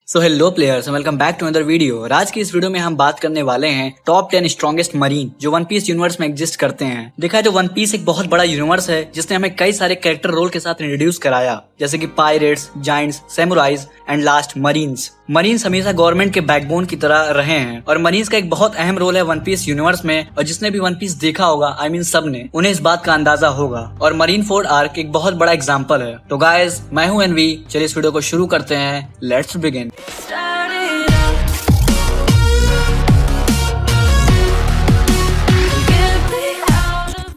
So hello players, welcome back to another video. आज की इस वीडियो में हम बात करने वाले हैं टॉप 10 स्ट्रॉन्गेस्ट मरीन जो वन पीस यूनिवर्स में एग्जिस्ट करते हैं। देखा जो वन पीस एक बहुत बड़ा यूनिवर्स है जिसने हमें कई सारे कैरेक्टर रोल के साथ इंट्रोड्यूस कराया, जैसे कि pirates, giants, summarise and last marines. Marines हमेशा गवर्नमेंट के बैकबोन की तरह रहे हैं और मरीन्स का एक बहुत अहम रोल है वन पीस यूनिवर्स में। और जिसने भी वन पीस देखा होगा, आई मीन सब ने, उन्हें इस बात का अंदाजा होगा। और मरीन फोर्ड आर्क एक बहुत बड़ा एग्जाम्पल है। तो गाइस, मैं हूं एनवी। चलिए इस वीडियो को शुरू करते हैं। Let's begin.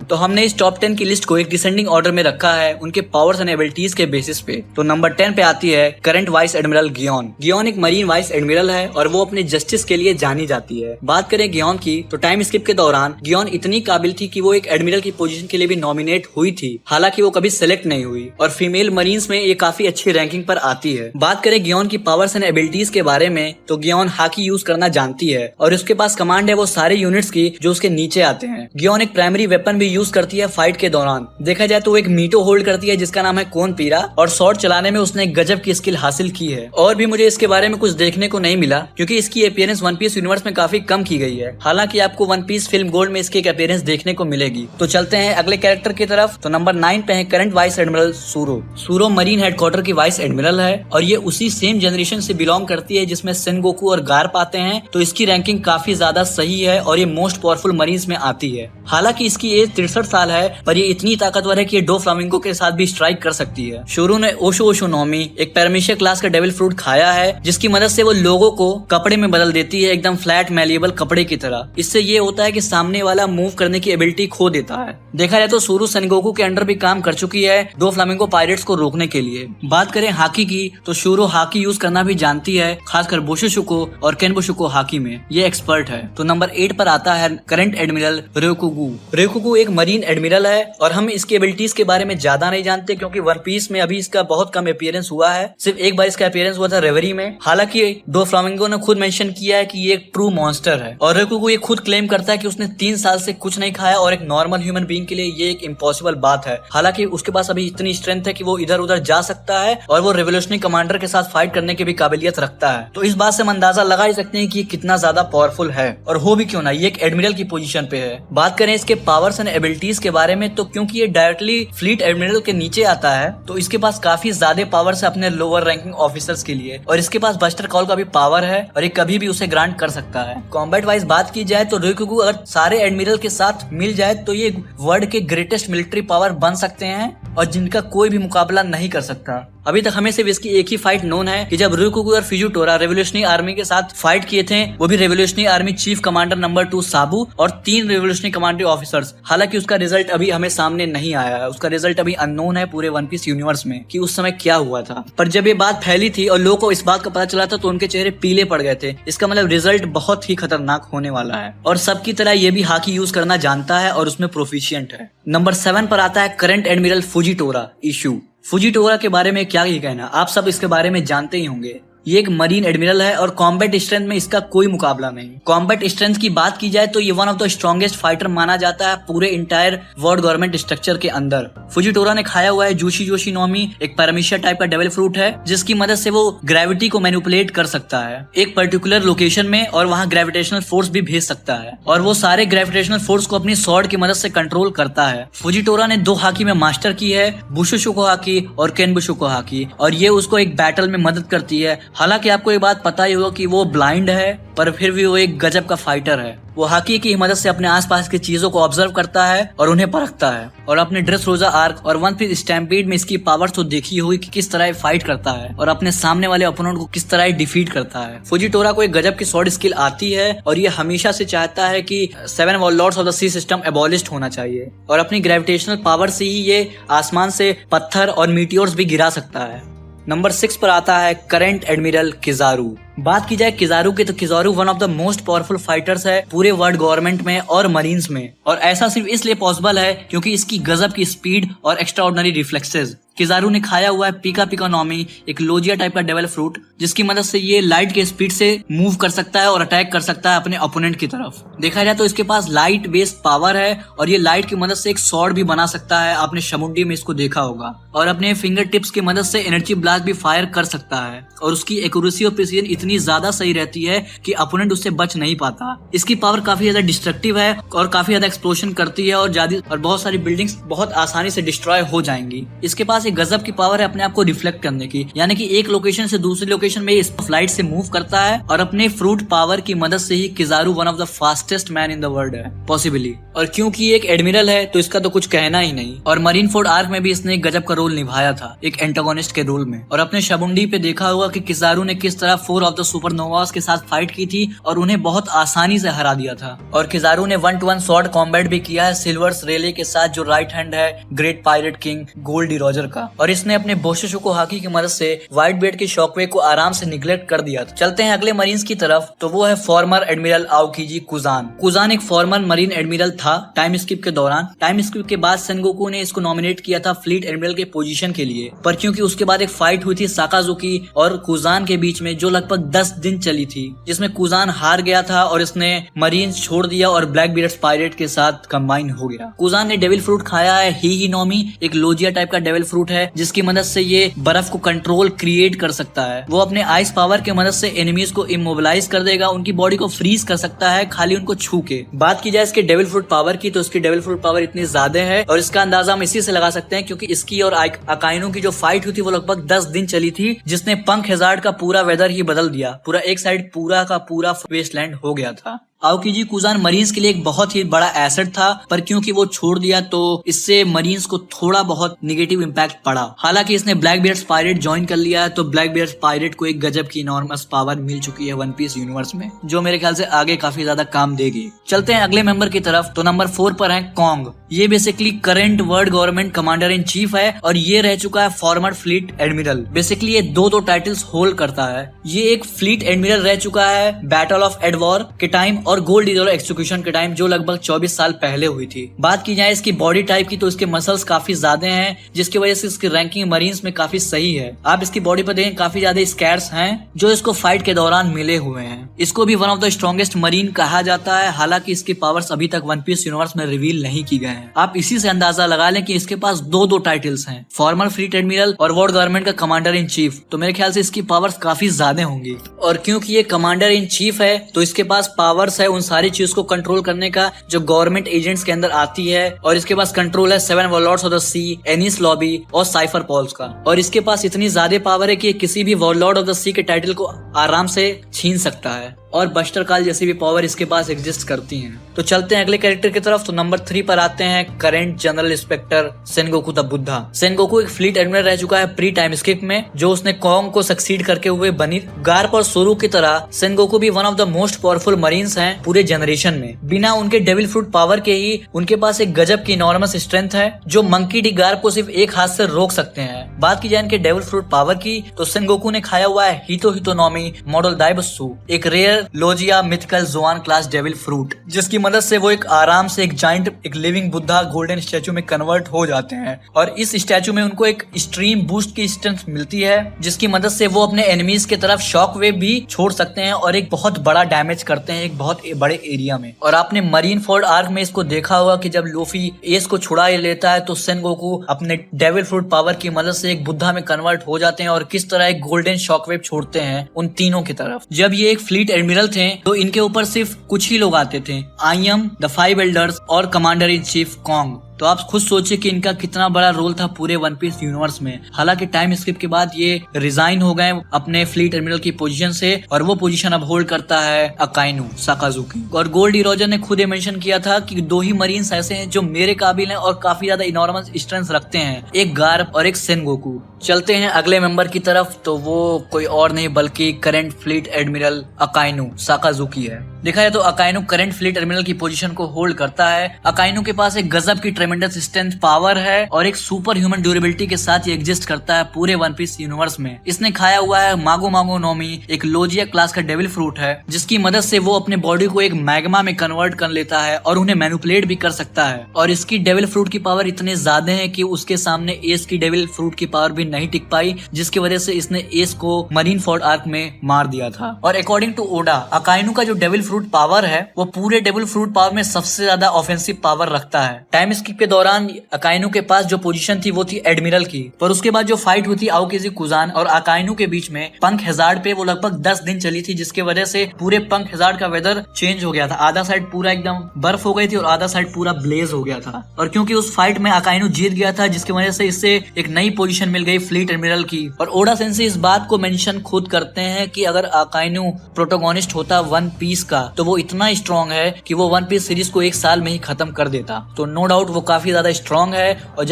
तो हमने इस टॉप 10 की लिस्ट को एक डिसेंडिंग ऑर्डर में रखा है उनके पावर्स एंड एबिलिटीज के बेसिस पे। तो नंबर 10 पे आती है current vice admiral Gion. Gion एक मरीन वाइस एडमिरल है और वो अपने जस्टिस के लिए जानी जाती है। बात करें गियोन की, तो टाइम स्किप के दौरान गियोन इतनी काबिल थी कि वो एक एडमिरल की पोजीशन के लिए भी नॉमिनेट हुई थी, हालांकि वो कभी सिलेक्ट नहीं हुई। और फीमेल मरीन्स में ये काफी अच्छी रैंकिंग पर आती है। बात करें गियोन की पावर्स एंड एबिलिटीज के बारे में, तो गियोन हाकी यूज करना जानती है और उसके पास कमांड है वो सारे यूनिट्स की जो उसके नीचे आते हैं। गियोन एक प्राइमरी वेपन भी यूज करती है फाइट के दौरान। देखा जाए तो वो एक मीटो होल्ड करती है जिसका नाम है कोन पीरा, और शॉट चलाने में उसने गजब की स्किल हासिल की है। और भी मुझे इसके बारे में कुछ देखने को नहीं मिला क्योंकि इसकी अपीयरेंस वन पीस यूनिवर्स में काफी कम की गई है। हालांकि आपको वन पीस फिल्म गोल्ड में इसकी एक अपीयरेंस देखने को मिलेगी। तो चलते हैं अगले कैरेक्टर की तरफ। तो नंबर 9 पे है current vice admiral Tsuru. Tsuru marine headquarter की वाइस एडमिरल है और ये उसी सेम जनरेशन से बिलोंग करती है जिसमें सेनगोकू और गार्प आते हैं। तो इसकी रैंकिंग काफी ज्यादा सही है और ये मोस्ट पावरफुल मरीन्स में आती है। हालांकि इसकी एज 63 साल है पर ये इतनी ताकतवर है कि ये दो फ्लामिंगो के साथ भी स्ट्राइक कर सकती है। शोरू ने ओशो ओशो नोमी, एक पैरामीशिया क्लास का डेविल फ्रूट खाया है जिसकी मदद से वो लोगों को कपड़े में बदल देती है, एकदम फ्लैट मैलिएबल कपड़े की तरह। इससे ये होता है कि सामने वाला मूव करने की एबिलिटी खो देता है। देखा जाए तो शोरू सेनगोकू के अंडर भी काम कर चुकी है दो फ्लामिंगो पायरेट्स को रोकने के लिए। बात करें हाकी की, तो शोरू हाकी यूज करना भी जानती है, खासकर बोशुशुको और केनबोशुको हाकी में ये एक्सपर्ट है। तो नंबर 8 पर आता है करंट एडमिरल रेकुगू। रेकुगू एक मरीन एडमिरल है और हम इसकी एबिलिटीज के बारे में ज्यादा नहीं जानते क्योंकि वन पीस में अभी इसका बहुत कम अपीयरेंस हुआ है। सिर्फ एक बार इसका अपीयरेंस हुआ था रेवरी में। हालांकि दो फ्लामिंगो ने खुद मेंशन किया है कि ये एक ट्रू मॉन्स्टर है और रेकुगू ये खुद क्लेम करता है कि उसने 3 साल से कुछ नहीं खाया और एक नॉर्मल ह्यूमन बीइंग के लिए ये एक इम्पॉसिबल बात है। हालांकि उसके पास अभी इतनी स्ट्रेंथ है कि वो इधर उधर जा सकता है और वो रेवोल्यूशनरी कमांडर के साथ फाइट करने की भी काबिलियत रखता है। तो इस बात से हम अंदाजा लगा ही सकते हैं कि ये कितना ज्यादा पावरफुल है। और हो भी क्यों ना, ये एक एडमिरल की पोजीशन पे है। बात करें इसके पावर्स एंड एबिलिटीज के बारे में, तो क्योंकि ये डायरेक्टली फ्लीट एडमिरल के नीचे आता है तो इसके पास काफी ज्यादा पावर है अपने लोअर रैंकिंग ऑफिसर्स के लिए। और इसके पास बस्टर कॉल का भी पावर है और ये कभी भी उसे ग्रांट कर सकता है। कॉम्बैट वाइज बात की जाए तो रेकुगू अगर सारे एडमिरल के साथ मिल जाए तो ये वर्ल्ड के ग्रेटेस्ट मिलिट्री पावर बन सकते हैं और जिनका कोई भी मुकाबला नहीं कर सकता। अभी तक हमें सिर्फ इसकी एक ही फाइट नोन है कि जब रेकुगू और फिजुटोरा रेवोल्यूशनरी आर्मी के साथ फाइट किए थे, वो भी revolutionary army chief commander number 2 साबू और 3 रेवोल्यूशनरी कमांडरी ऑफिसर्स। हालांकि उसका रिजल्ट अभी हमें सामने नहीं आया है, उसका रिजल्ट अभी अननोन है पूरे वन पीस यूनिवर्स में कि उस समय क्या हुआ था। पर जब ये बात फैली थी और लोगों को इस बात का पता चला था तो उनके चेहरे पीले पड़ गए थे। इसका मतलब रिजल्ट बहुत ही खतरनाक होने वाला है। और सबकी तरह ये भी हाकी यूज करना जानता है और उसमें प्रोफिशिएंट है। नंबर 7 पर आता है करंट एडमिरल फुजिटोरा इशू। फुजिटोरा के बारे में क्या ही कहना, आप सब इसके बारे में जानते ही होंगे। ये एक मरीन एडमिरल है और कॉम्बैट स्ट्रेंथ में इसका कोई मुकाबला नहीं। कॉम्बैट स्ट्रेंथ की बात की जाए तो ये one of the strongest fighter माना जाता है पूरे इंटायर वर्ल्ड गवर्नमेंट स्ट्रक्चर के अंदर। फुजिटोरा ने खाया हुआ है जोशी जोशी नोमी, एक पैरामीशिया टाइप का डेविल फ्रूट है जिसकी मदद से वो ग्रेविटी को मैनिपुलेट कर सकता है एक पर्टिकुलर लोकेशन में और वहाँ ग्रेविटेशनल फोर्स भी भेज सकता है और वो सारे ग्रेविटेशनल फोर्स को अपनी स्वॉर्ड की मदद से कंट्रोल करता है। फुजिटोरा ने 2 हाकी में मास्टर की है, बुशुशुको हाकी और केनबुशुको हाकी, और ये उसको एक बैटल में मदद करती है। हालांकि आपको ये बात पता ही होगा कि वो ब्लाइंड है पर फिर भी वो एक गजब का फाइटर है। वो हाकी की मदद से अपने आसपास की चीजों को ऑब्जर्व करता है और उन्हें परखता है। और अपने ड्रेस रोजा आर्क और वन पीस स्टैम्पीड में इसकी पावर तो देखी होगी कि किस तरह फाइट करता है और अपने सामने वाले ओपोनेंट को किस तरह डिफीट करता है। फुजिटोरा को एक गजब की स्वॉर्ड स्किल आती है और ये हमेशा से चाहता है कि 7 warlords of the sea system abolished होना चाहिए और अपनी ग्रेविटेशनल पावर से ही ये आसमान से पत्थर और मीटियोर्स भी गिरा सकता है। नंबर 6 पर आता है करंट एडमिरल किजारू। बात की जाए किजारू की, तो Kizaru one of the most powerful fighters है पूरे वर्ल्ड गवर्नमेंट में और मरीन्स में। और ऐसा सिर्फ इसलिए पॉसिबल है क्योंकि इसकी गजब की स्पीड और एक्स्ट्राऑर्डिनरी रिफ्लेक्सेस। किजारू ने खाया हुआ है पीका पीका नॉमी, एक लोजिया टाइप का डेविल फ्रूट, जिसकी मदद से ये लाइट के स्पीड से मूव कर सकता है और अटैक कर सकता है अपने ओपोनेंट की तरफ। देखा जाए तो इसके पास लाइट बेस्ड पावर है और ये लाइट की मदद से एक स्वॉर्ड भी बना सकता है, आपने शमुंडी में इसको देखा होगा, और अपने फिंगर टिप्स की मदद से एनर्जी ब्लास्ट भी फायर कर सकता है और उसकी एक्यूरेसी और प्रिसीजन इतनी ज्यादा सही रहती है कि अपोनेंट उससे बच नहीं पाता। इसकी पावर काफी ज्यादा डिस्ट्रक्टिव है और काफी ज्यादा एक्सप्लोशन करती है और बहुत सारी बिल्डिंग्स बहुत आसानी से डिस्ट्रॉय हो जाएंगी। इसके पास एक गजब की पावर है अपने आप को रिफ्लेक्ट करने की, यानी कि एक लोकेशन से दूसरी लोकेशन में इस फ्लाइट से मूव करता है और अपने फ्रूट पावर की मदद से ही Kizaru one of the fastest man in the world है पॉसिबली। और क्योंकि एक एडमिरल है तो इसका तो कुछ कहना ही नहीं। और मरीन फोर्ड आर्क में भी इसने एक गजब का रोल निभाया था, एक एंटागोनिस्ट के रोल में। और अपने शमुंडी पे देखा होगा कि किजारू ने किस तरह 4 ऑफ द सुपरनोवास के साथ फाइट की थी और उन्हें बहुत आसानी से हरा दिया था। और किजारू ने 1-to-1 स्वॉर्ड कॉम्बैट भी किया है सिल्वर्स रेले के साथ, जो राइट हैंड है great pirate king Gol D Roger का। और इसने अपने बोशोशुको हाकी की मदद से व्हाइट बेड के शॉकवे को आराम से निगलेक्ट कर दिया था। चलते हैं अगले मरीन्स की तरफ, तो वो है फॉर्मर एडमिरल आओकीजी कुजान। कुजान एक फॉर्मर मरीन एडमिरल था टाइम स्किप के दौरान। टाइम स्किप के बाद सेनगोकू ने इसको नॉमिनेट किया था फ्लीट एडमिरल के पोजीशन के लिए, पर क्योंकि उसके बाद एक फाइट हुई थी साकाजुकी और कुजान के बीच में जो लगभग 10 दिन चली थी, जिसमें कुजान हार गया था और इसने मरीन्स छोड़ दिया और ब्लैक बीयर्ड्स पायरेट के साथ कंबाइन हो गया। कुजान ने डेविल फ्रूट खाया है ही नोमी, एक लोजिया टाइप का डेविल फ्रूट है जिसकी मदद से ये बर्फ को कंट्रोल क्रिएट कर सकता है। वो अपने आइस पावर के मदद से एनिमीज को इमोबिलाइज कर देगा, उनकी बॉडी को फ्रीज कर सकता है खाली उनको छू के। बात की जाए इसके डेविल फ्रूट पावर की, तो इसकी डेविल फ्रूट पावर इतनी ज्यादा है और इसका अंदाजा हम इसी से लगा सकते हैं क्योंकि इसकी और अकाइनो की जो फाइट हुई थी वो लगभग 10 दिन चली थी, जिसने पंख हेजार्ड का पूरा वेदर ही बदल दिया। पूरा एक साइड पूरा का पूरा वेस्टलैंड हो गया था। आओकीजी कुजान मरीन्स के लिए एक बहुत ही बड़ा एसेट था, पर क्योंकि वो छोड़ दिया तो इससे मरीन्स को थोड़ा बहुत निगेटिव इम्पैक्ट पड़ा। हालांकि इसने ब्लैक बीयर्ड्स पायरेट ज्वाइन कर लिया है, तो ब्लैक बीयर्ड्स पायरेट को एक गजब की इनॉर्मस पावर मिल चुकी है वन पीस यूनिवर्स में, जो मेरे ख्याल से आगे काफी ज्यादा काम देगी। चलते हैं अगले मेंबर की तरफ, तो नंबर 4 पर है कॉन्ग। ये basically current world government commander in chief है और ये रह चुका है फॉर्मर फ्लीट एडमिरल। बेसिकली ये दो टाइटल्स होल्ड करता है। ये एक फ्लीट एडमिरल रह चुका है बैटल ऑफ एडवॉर के टाइम और गोल्ड डिजोर एक्सक्यूशन के टाइम, जो लगभग 24 साल पहले हुई थी। बात की जाए इसकी बॉडी टाइप की, तो इसके मसल्स काफी ज्यादा हैं, जिसकी वजह से इसकी रैंकिंग मरीन्स में काफी सही है। आप इसकी बॉडी पर देखें काफी ज्यादा स्कैर्स हैं जो इसको फाइट के दौरान मिले हुए हैं। इसको भी one of the strongest marine कहा जाता है, हालांकि इसकी पावर्स अभी तक वन पीस यूनिवर्स में रिवील नहीं की गए हैं। आप इसी से अंदाजा लगा लें कि इसके पास दो टाइटल्स हैं, फॉर्मर फ्लीट एडमिरल और वर्ल्ड गवर्नमेंट का कमांडर इन चीफ, तो मेरे ख्याल से इसकी पावर्स काफी ज्यादा होंगी। और क्योंकि ये कमांडर इन चीफ है तो इसके पास पावर्स है उन सारी चीज को कंट्रोल करने का जो गवर्नमेंट एजेंट्स के अंदर आती है, और इसके पास कंट्रोल है 7 warlords of the sea, Enies Lobby और साइफर पॉल्स का। और इसके पास इतनी ज्यादा पावर है कि किसी भी वॉरलॉर्ड ऑफ द सी के टाइटल को आराम से छीन सकता है और बस्टर काल जैसी भी पावर इसके पास एग्जिस्ट करती हैं। तो चलते हैं अगले कैरेक्टर की तरफ, तो नंबर 3 पर आते हैं current general inspector Sengoku the Buddha. Sengoku एक फ्लीट एडमिरल रह चुका है प्री टाइम स्किप में, जो उसने कॉन्ग को सक्सीड करके हुए बनी। गार्प और सोरू की तरह सेनगोकू भी one of the most powerful marines हैं पूरे जनरेशन में। बिना उनके डेविल फ्रूट पावर के ही उनके पास एक गजब की इनॉर्मस स्ट्रेंथ है, जो मंकी डी गार्प को सिर्फ एक हाथ से रोक सकते हैं। बात की जाए इनके डेविल फ्रूट पावर की, तो सेनगोकू ने खाया हुआ है हितो हितोनोमी मॉडल दाइबसू, एक rare Logia mythical Zoan class devil fruit, जिसकी मदद से वो एक आराम से एक जाइंट एक लिविंग बुद्धा गोल्डन स्टैचू में कन्वर्ट हो जाते हैं। और इस स्टैचू में उनको एक एक्सट्रीम बूस्ट की स्ट्रेंथ मिलती है, जिसकी मदद से वो अपने एनिमीज की तरफ शॉक वेव भी छोड़ सकते हैं और एक बहुत बड़ा डैमेज करते हैं एक बहुत बड़े एरिया में। और आपने मरीन फोर्ड आर्क में इसको देखा होगा कि जब लूफी एस को छुड़ा लेता है तो सेनगोकू अपने डेविल फ्रूट पावर की मदद से एक बुद्धा में कन्वर्ट हो जाते हैं और किस तरह एक गोल्डन शॉक वेव छोड़ते हैं उन तीनों की तरफ। जब ये एक फ्लीट एडमिरल थे तो इनके ऊपर सिर्फ कुछ ही लोग आते थे, आई एम द 5 एल्डर्स और कमांडर इन चीफ कॉन्ग। तो आप खुद सोचिए कि इनका कितना बड़ा रोल था पूरे वन पीस यूनिवर्स में। हालांकि टाइम स्किप के बाद ये रिजाइन हो गए अपने फ्लीट एडमिरल की पोजीशन से और वो पोजीशन अब होल्ड करता है अकाइनो साकाजुकी। और गोल्ड इरोजर ने खुद ये मेंशन किया था कि 2 ही मरीन्स ऐसे हैं जो मेरे काबिल हैं और काफी ज्यादा इनॉर्मस स्ट्रेंथ रखते हैं, एक गार्प और एक सेनगोकू। चलते हैं अगले मेंबर की तरफ, तो वो कोई और नहीं बल्कि करंट फ्लीट एडमिरल अकाइनो साकाजुकी है। देखा जाए तो अकाइनो करंट फ्लीट एडमिरल की पोजीशन को होल्ड करता है। अकाइनो के पास एक गजब की ट्रेमेंडस स्ट्रेंथ पावर है और एक सुपर ह्यूमन ड्यूरेबिलिटी के साथ ये एग्जिस्ट करता है पूरे वन पीस यूनिवर्स में। इसने खाया हुआ है मागो मागो नोमी, एक लोजिया क्लास का डेविल फ्रूट है जिसकी मदद से वो अपने बॉडी को एक मैग्मा में कन्वर्ट कर लेता है और उन्हें मैनिपुलेट भी कर सकता है। और इसकी डेविल फ्रूट की पावर इतने ज्यादा है कि उसके सामने एस की डेविल फ्रूट की पावर भी नहीं टिक पाई, जिसकी वजह से इसने एस को मरीन फोर्ड आर्क में मार दिया था। और अकॉर्डिंग टू ओडा, अकाइनो का जो डेविल फ्रूट पावर है वो पूरे डेविल फ्रूट पावर में सबसे ज्यादा ऑफेंसिव पावर रखता है। टाइम स्किप के दौरान अकाइनो के पास जो पोजीशन थी वो थी एडमिरल की, पर उसके बाद जो फाइट हुई थी आओकेजी कुजान और अकाइनो के बीच में पंख हेजार्ड पे, वो लगभग 10 दिन चली थी, जिसकी वजह से पूरे पंख हेजार्ड का वेदर चेंज हो गया था। आधा साइड पूरा एकदम बर्फ हो गई थी और आधा साइड पूरा ब्लेज हो गया था। और क्योंकि उस फाइट में अकाइनो जीत गया था, जिसकी वजह से इससे एक नई पोजीशन मिल गई फ्लीट एडमिरल की। और ओडा सेंसी इस बात को मेंशन खुद करते हैं कि अगर अकाइनो प्रोटोगोनिस्ट होता वन पीस का तो वो इतना स्ट्रॉन्ग है कि वो वन पीस सीरीज को 1 साल में ही खत्म कर देता। तो नो डाउट वो काफी ज्यादा स्ट्रॉन्ग है। और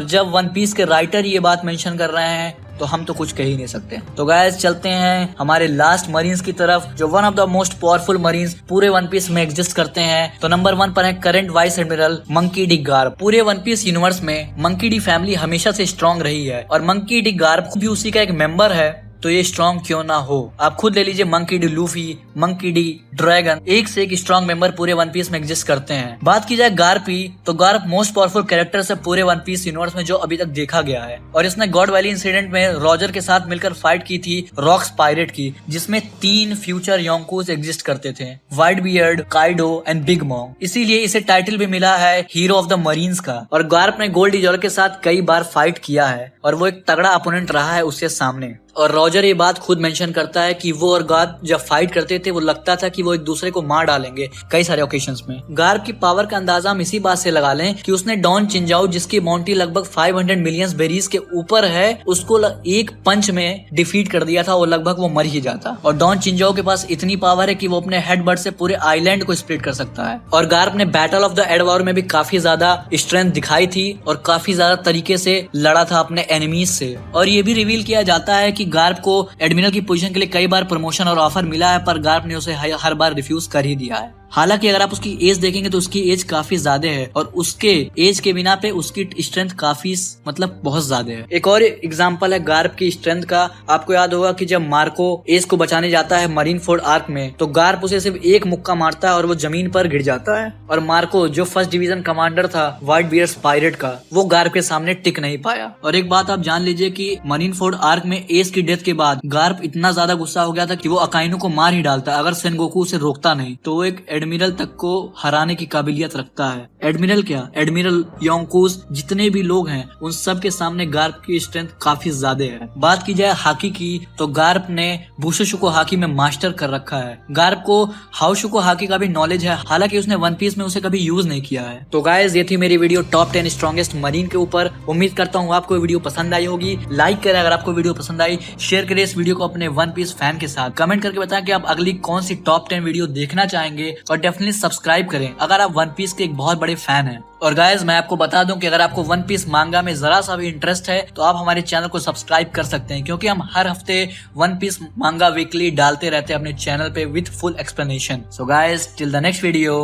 जब वन पीस के राइटर ये बात मेंशन कर रहे हैं तो हम तो कुछ कह ही नहीं सकते। तो गाइस चलते हैं हमारे लास्ट मरीन्स की तरफ, जो one of the most powerful marines पूरे वन पीस में एग्जिस्ट करते हैं। तो नंबर 1 पर है current vice admiral monkey D Garp. पूरे वन पीस यूनिवर्स में मंकी डी फैमिली हमेशा से स्ट्रॉन्ग रही है और मंकी डी गार्प भी उसी का एक मेंबर है। तो ये स्ट्रॉन्ग क्यों ना हो, आप खुद ले लीजिए। Monkey D Luffy, monkey D dragon, एक से एक स्ट्रॉन्ग मेंबर पूरे वन पीस में एग्जिस्ट करते हैं। बात की जाए गार्प की, तो गार्प मोस्ट पावरफुल कैरेक्टर है पूरे वन पीस यूनिवर्स में जो अभी तक देखा गया है। और इसने गॉड वैली इंसिडेंट में रॉजर के साथ मिलकर फाइट की थी रॉक्स पायरेट की, जिसमें 3 फ्यूचर योंकूस एग्जिस्ट करते थे, white beard, Kaido and big mom. इसीलिए इसे टाइटल भी मिला है हीरो ऑफ द मरीन्स का। और गार्प ने गोल्ड डिजॉर के साथ कई बार फाइट किया है और वो एक तगड़ा अपोनेंट रहा है उसके सामने। और रॉजर ये बात खुद मेंशन करता है कि वो और गार्प जब फाइट करते थे वो लगता था कि वो एक दूसरे को मार डालेंगे कई सारे ओकेशंस में। गार्प की पावर का अंदाजा हम इसी बात से लगा लें कि उसने डॉन चिंजाओ, जिसकी बाउंटी लगभग 500 मिलियन बेरीज के ऊपर है, उसको एक पंच में डिफीट कर दिया था और लगभग वो मर ही जाता। और डॉन चिंजाओ के पास इतनी पावर है कि वो अपने हेडबट से पूरे आइलैंड को स्प्लिट कर सकता है। और गार्प ने बैटल ऑफ द एडवार में भी काफी ज्यादा स्ट्रेंथ दिखाई थी और काफी ज्यादा तरीके से लड़ा था अपने एनिमीज से। और ये भी रिवील किया जाता है कि गार्प को एडमिरल की पोजीशन के लिए कई बार प्रमोशन और ऑफर मिला है, पर गार्प ने उसे हर बार रिफ्यूज कर ही दिया है। हालांकि अगर आप उसकी एज देखेंगे तो उसकी एज काफी ज्यादा है और उसके एज के बिना पे उसकी स्ट्रेंथ काफी बहुत ज्यादा है। एक और एग्जांपल है गार्प की स्ट्रेंथ का। आपको याद होगा कि जब मार्को एज को बचाने जाता है मरीन फोर्ड आर्क में, तो गार्प उसे सिर्फ एक मुक्का मारता है और वो जमीन पर गिर जाता है। और मार्को जो फर्स्ट डिवीजन कमांडर था व्हाइट बियर्ड पायरेट का, वो गार्प के सामने टिक नहीं पाया। और एक बात आप जान लीजिए कि मरीन फोर्ड आर्क में एज की डेथ के बाद गार्प इतना ज्यादा गुस्सा हो गया था कि वो अकाइनो को मार ही डालता अगर सेनगोकू उसे रोकता नहीं। तो वो एक एडमिरल तक को हराने की काबिलियत रखता है। एडमिरल क्या, एडमिरल योंकूस, जितने भी लोग हैं उन सब के सामने गार्प की स्ट्रेंथ काफी ज्यादा है। बात की जाए हाकी की, तो गार्प ने बुशोशुको हाकी में मास्टर कर रखा है। गार्प को हाउशुको हाकी का भी नॉलेज है, हालांकि उसने वन पीस में उसे कभी यूज नहीं किया है। तो गाइस ये थी मेरी वीडियो टॉप 10 स्ट्रॉन्गेस्ट मरीन के ऊपर। उम्मीद करता हूँ आपको वीडियो पसंद आई होगी। लाइक करें अगर आपको वीडियो पसंद आई, शेयर करें इस वीडियो को अपने वन पीस फैन के साथ, कमेंट करके बताएं कि आप अगली कौन सी टॉप 10 वीडियो देखना चाहेंगे और डेफिनेटली सब्सक्राइब करें अगर आप वन पीस के एक बहुत बड़े फैन हैं। और गाइस मैं आपको बता दूं कि अगर आपको वन पीस मांगा में जरा सा भी इंटरेस्ट है तो आप हमारे चैनल को सब्सक्राइब कर सकते हैं, क्योंकि हम हर हफ्ते वन पीस मांगा वीकली डालते रहते हैं अपने चैनल पे with full explanation. So guys till the next video,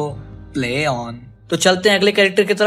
play on. तो चलते हैं अगले कैरेक्टर की तरफ।